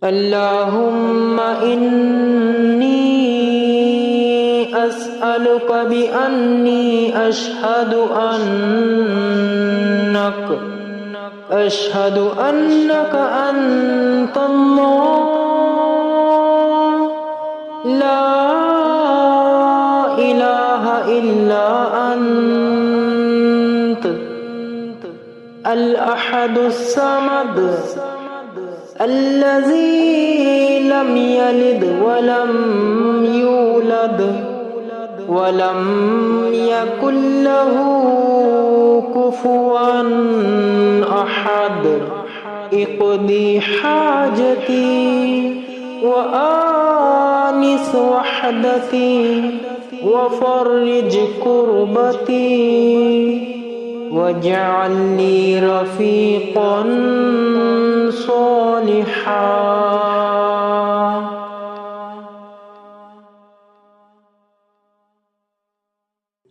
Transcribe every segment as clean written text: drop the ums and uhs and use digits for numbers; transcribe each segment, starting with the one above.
اللهم إني أسألك بأني أشهد أنك أنت الله لا إله إلا أنت الأحد الصمد الذي لم يلد ولم يولد ولم يكن له كفوا أحد اقضي حاجتي وآنس وحدتي وفرج كربتي واجعل لي رفيقا صالحا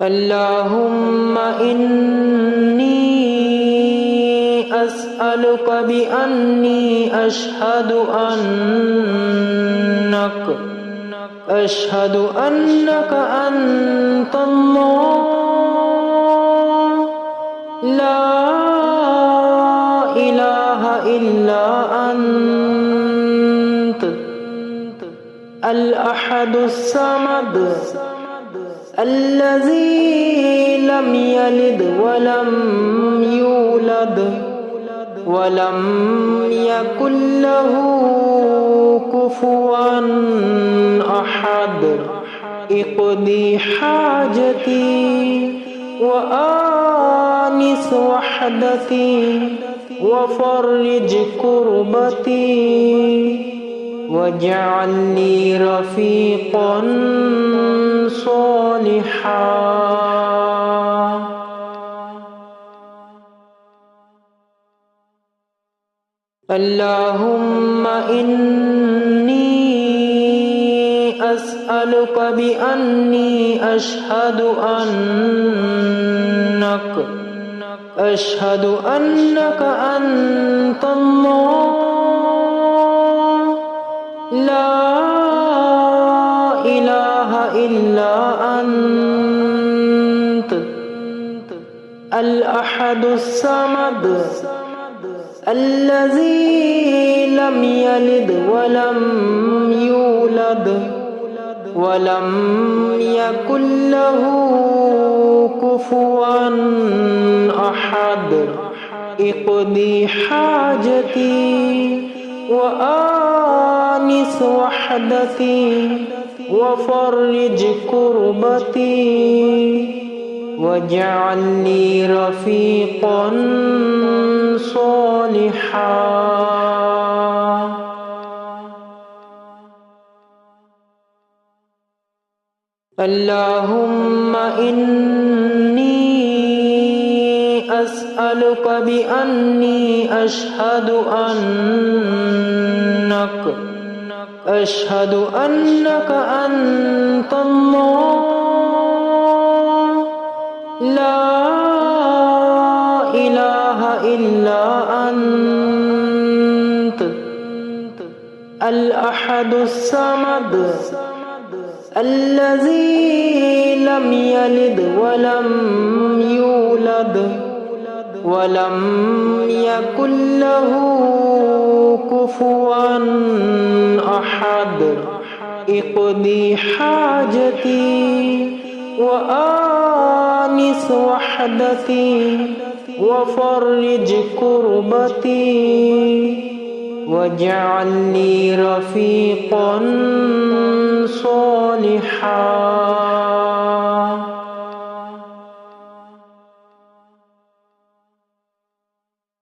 اللهم إني أسألك بأني أشهد أنك أنت الله لا إله إلا أنت الأحد الصمد الذي لم يلد ولم يولد ولم يكن له كفوا أحد اقضي حاجتي وآنس وحدتي وفرج كربتي واجعل لي رفيقا صالحا اللهم إني أسألك بأني أشهد أنك أنت الله لا إله إلا أنت الأحد الصمد الذي لم يلد ولم يولد ولم يكن له كفوا أحد اقضي حاجتي وآنس وحدتي وفرج كربتي واجعل لي رفيقا صالحا اللهم إني أسألك بأني أشهد أنك أنت الله لا إله إلا أنت الأحد الصمد الذي لم يلد ولم يولد ولم يكن له كفوا أحد اقضي حاجتي وآنس وحدتي وفرج كربتي واجعل لي رفيقا صالحا